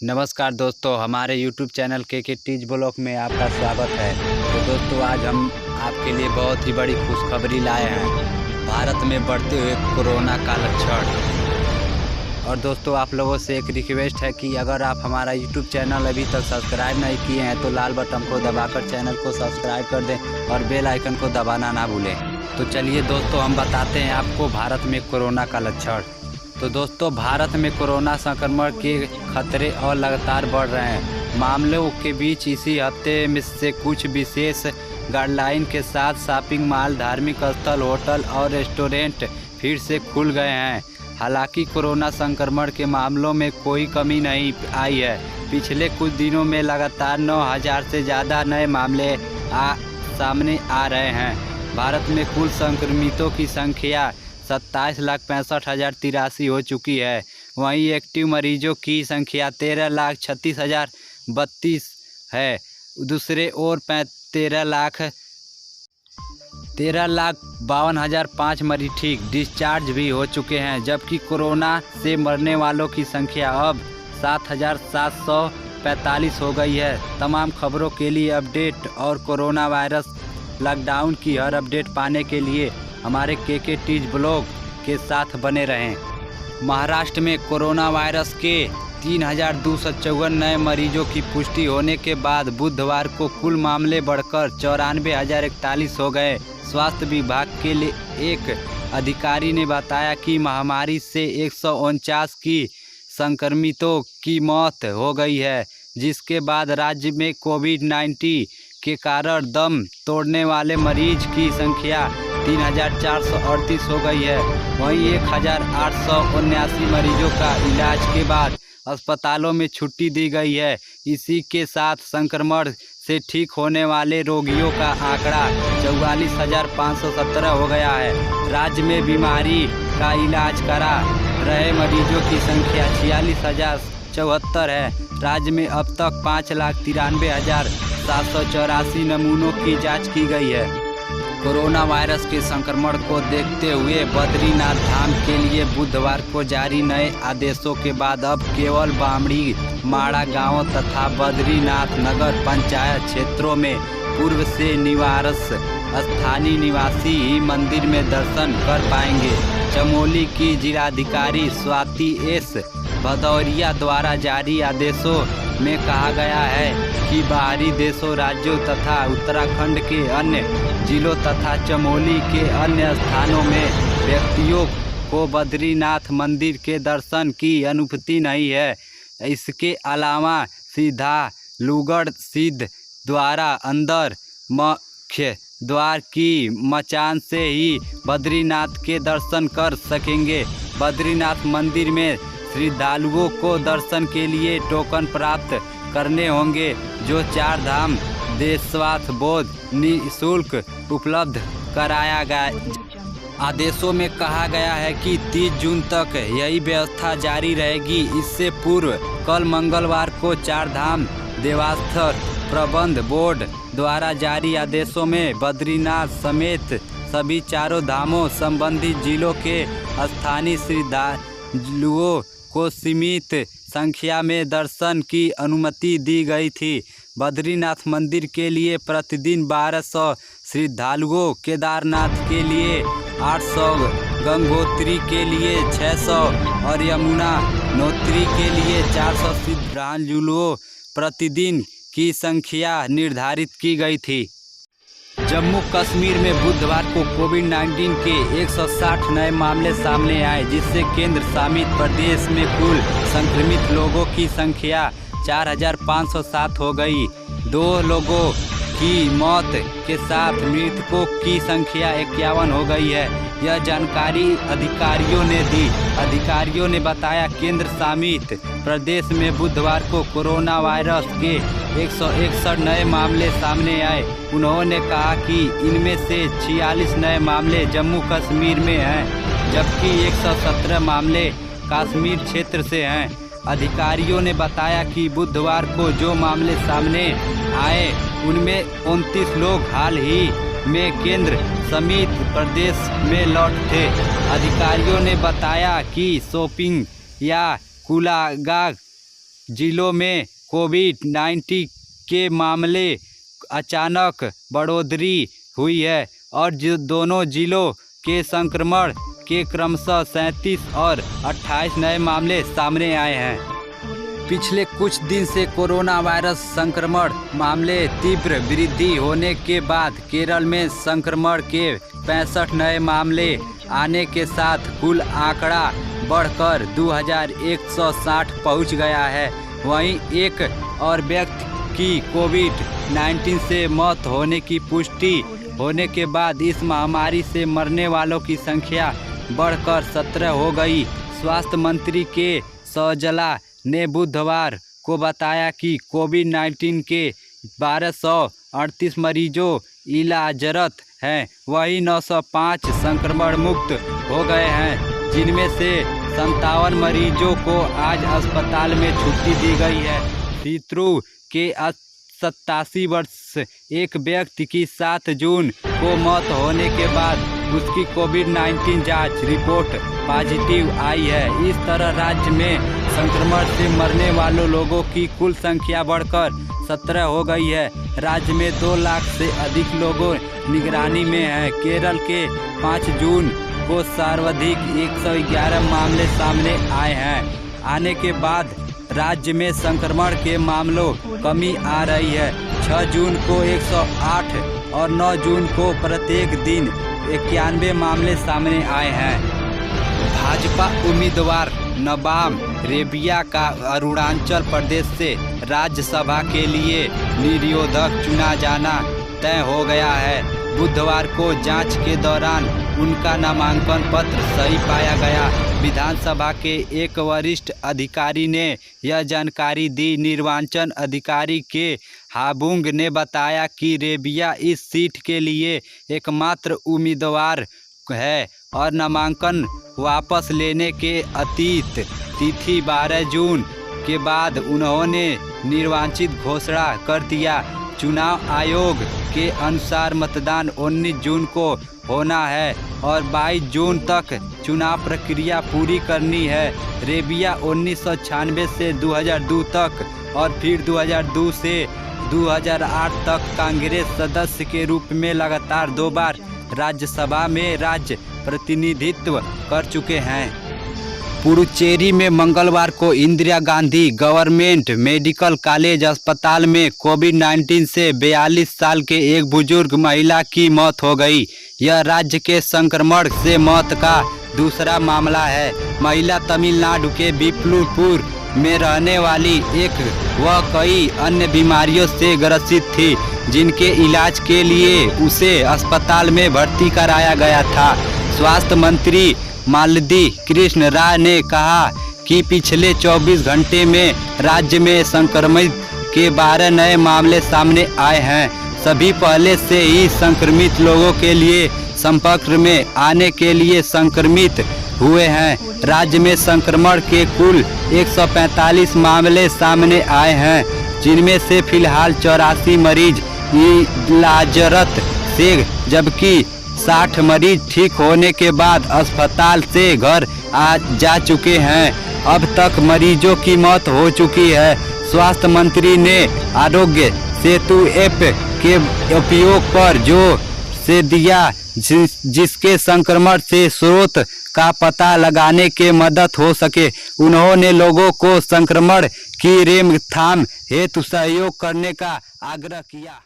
नमस्कार दोस्तों, हमारे YouTube चैनल के टीज ब्लॉग में आपका स्वागत है। तो दोस्तों, आज हम आपके लिए बहुत ही बड़ी खुशखबरी लाए हैं। भारत में बढ़ते हुए कोरोना का लक्षण। और दोस्तों, आप लोगों से एक रिक्वेस्ट है कि अगर आप हमारा YouTube चैनल अभी तक सब्सक्राइब नहीं किए हैं तो लाल बटन को दबाकर चैनल को सब्सक्राइब कर दें और बेल आइकन को दबाना ना भूलें। तो चलिए दोस्तों, हम बताते हैं आपको भारत में कोरोना का लक्षण। तो दोस्तों, भारत में कोरोना संक्रमण के खतरे और लगातार बढ़ रहे हैं। मामलों के बीच इसी हफ्ते में से कुछ विशेष गाइडलाइन के साथ शॉपिंग मॉल, धार्मिक स्थल, होटल और रेस्टोरेंट फिर से खुल गए हैं। हालांकि कोरोना संक्रमण के मामलों में कोई कमी नहीं आई है। पिछले कुछ दिनों में लगातार 9,000 से ज़्यादा नए मामले सामने आ रहे हैं। भारत में कुल संक्रमितों की संख्या 27,65,083 हो चुकी है। वहीं एक्टिव मरीजों की संख्या 13,36,032 है। दूसरे ओर 13,52,005 मरीज ठीक डिस्चार्ज भी हो चुके हैं, जबकि कोरोना से मरने वालों की संख्या अब 7,745 हो गई है। तमाम खबरों के लिए अपडेट और कोरोना वायरस लॉकडाउन की हर अपडेट पाने के लिए हमारे के टीज ब्लॉग के साथ बने रहें। महाराष्ट्र में कोरोना वायरस के 3,254 नए मरीजों की पुष्टि होने के बाद बुधवार को कुल मामले बढ़कर 94,041 हो गए। स्वास्थ्य विभाग के लिए एक अधिकारी ने बताया कि महामारी से 149 की संक्रमितों की मौत हो गई है, जिसके बाद राज्य में कोविड-19 के कारण दम तोड़ने वाले मरीज की संख्या 3,438 हो गई है। वहीं 1,879 मरीजों का इलाज के बाद अस्पतालों में छुट्टी दी गई है। इसी के साथ संक्रमण से ठीक होने वाले रोगियों का आंकड़ा 44,517 हो गया है। राज्य में बीमारी का इलाज करा रहे मरीजों की संख्या 46,074 है। राज्य में अब तक 5,93,784 नमूनों की जांच की गई है। कोरोना वायरस के संक्रमण को देखते हुए बद्रीनाथ धाम के लिए बुधवार को जारी नए आदेशों के बाद अब केवल बामड़ी, माड़ा गांव तथा बद्रीनाथ नगर पंचायत क्षेत्रों में पूर्व से निवारस स्थानीय निवासी ही मंदिर में दर्शन कर पाएंगे। चमोली की जिलाधिकारी स्वाति एस भदौरिया द्वारा जारी आदेशों में कहा गया है कि बाहरी देशों, राज्यों तथा उत्तराखंड के अन्य जिलों तथा चमोली के अन्य स्थानों में व्यक्तियों को बद्रीनाथ मंदिर के दर्शन की अनुमति नहीं है। इसके अलावा सीधा लूगड़ सिद्ध द्वारा अंदर मुख्य द्वार की मचान से ही बद्रीनाथ के दर्शन कर सकेंगे। बद्रीनाथ मंदिर में श्रद्धालुओं को दर्शन के लिए टोकन प्राप्त करने होंगे, जो 4 धाम देशवास बोर्ड निःशुल्क उपलब्ध कराया गया। आदेशों में कहा गया है कि 30 जून तक यही व्यवस्था जारी रहेगी। इससे पूर्व कल मंगलवार को 4 धाम देवस्थान प्रबंध बोर्ड द्वारा जारी आदेशों में बद्रीनाथ समेत सभी 4 धामों संबंधित जिलों के स्थानीय श्रद्धालुओं को सीमित संख्या में दर्शन की अनुमति दी गई थी। बद्रीनाथ मंदिर के लिए प्रतिदिन 1,200 श्रद्धालुओं, केदारनाथ के लिए 800, गंगोत्री के लिए 600 और यमुना नोत्री के लिए 400 श्रद्धालुओं प्रतिदिन की संख्या निर्धारित की गई थी। जम्मू कश्मीर में बुधवार को कोविड-19 के 160 नए मामले सामने आए, जिससे केंद्र शासित प्रदेश में कुल संक्रमित लोगों की संख्या 4,507 हो गई। 2 लोगों की मौत के साथ मृतकों की संख्या 51 हो गई है। यह जानकारी अधिकारियों ने दी। अधिकारियों ने बताया, केंद्र शासित प्रदेश में बुधवार को कोरोना वायरस के 161 नए मामले सामने आए। उन्होंने कहा कि इनमें से 46 नए मामले जम्मू कश्मीर में हैं, जबकि 117 मामले कश्मीर क्षेत्र से हैं। अधिकारियों ने बताया कि बुधवार को जो मामले सामने आए उनमें 29 लोग हाल ही में केंद्र शासित प्रदेश में लौटे थे। अधिकारियों ने बताया कि शोपिंग या कुलागाग जिलों में कोविड-19 के मामले अचानक बढ़ोतरी हुई है और दोनों जिलों के संक्रमण के क्रमशः 37 और 28 नए मामले सामने आए हैं। पिछले कुछ दिन से कोरोना वायरस संक्रमण मामले तीव्र वृद्धि होने के बाद केरल में संक्रमण के 65 नए मामले आने के साथ कुल आंकड़ा बढ़कर 2160 पहुंच गया है। वहीं एक और व्यक्ति की कोविड-19 से मौत होने की पुष्टि होने के बाद इस महामारी से मरने वालों की संख्या बढ़कर 17 हो गई। स्वास्थ्य मंत्री के सौजला ने बुधवार को बताया कि कोविड-19 के 1238 मरीजों इलाजरत हैं, वहीं 905 संक्रमण मुक्त हो गए हैं, जिनमें से 57 मरीजों को आज अस्पताल में छुट्टी दी गई है। तीतरू के 87 वर्ष एक व्यक्ति की 7 जून को मौत होने के बाद उसकी कोविड-19 जांच रिपोर्ट पॉजिटिव आई है। इस तरह राज्य में संक्रमण से मरने वालों लोगों की कुल संख्या बढ़कर 17 हो गई है। राज्य में 2 लाख से अधिक लोगों निगरानी में हैं। केरल के 5 जून को सर्वाधिक 111 मामले सामने आए हैं। आने के बाद राज्य में संक्रमण के मामलों कमी आ रही है। 6 जून को 108 और 9 जून को प्रत्येक दिन 91 मामले सामने आए हैं। भाजपा उम्मीदवार नबाम रेबिया का अरुणाचल प्रदेश से राज्यसभा के लिए निर्विरोध चुना जाना तय हो गया है। बुधवार को जांच के दौरान उनका नामांकन पत्र सही पाया गया। विधानसभा के एक वरिष्ठ अधिकारी ने यह जानकारी दी। निर्वाचन अधिकारी के हाबुंग ने बताया कि रेबिया इस सीट के लिए एकमात्र उम्मीदवार है और नामांकन वापस लेने के अतीत तिथि 12 जून के बाद उन्होंने निर्वाचित घोषणा कर दिया। चुनाव आयोग के अनुसार मतदान 19 जून को होना है और 22 जून तक चुनाव प्रक्रिया पूरी करनी है। रेबिया 1996 से 2002 तक और फिर 2002 से 2008 तक कांग्रेस सदस्य के रूप में लगातार 2 बार राज्यसभा में राज्य प्रतिनिधित्व कर चुके हैं। पुडुचेरी में मंगलवार को Indira Gandhi government medical college अस्पताल में कोविड-19 से 42 साल के एक बुजुर्ग महिला की मौत हो गई। यह राज्य के संक्रमण से मौत का दूसरा मामला है। महिला तमिलनाडु के विप्लुपुर में रहने वाली एक वह कई अन्य बीमारियों से ग्रसित थी, जिनके इलाज के लिए उसे अस्पताल में भर्ती कराया गया था। स्वास्थ्य मंत्री मालती कृष्ण राव ने कहा कि पिछले 24 घंटे में राज्य में संक्रमित के 12 नए मामले सामने आए हैं। सभी पहले से ही संक्रमित लोगों के लिए संपर्क में आने के लिए संक्रमित हुए हैं। राज्य में संक्रमण के कुल 145 मामले सामने आए हैं, जिनमें से फिलहाल 84 मरीज इलाजरत से जबकि 60 मरीज ठीक होने के बाद अस्पताल से घर जा चुके हैं। अब तक मरीजों की मौत हो चुकी है। स्वास्थ्य मंत्री ने आरोग्य सेतु ऐप के उपयोग पर जोर से दिया, जिसके संक्रमण से स्रोत का पता लगाने के मदद हो सके। उन्होंने लोगों को संक्रमण की रोकथाम हेतु सहयोग करने का आग्रह किया।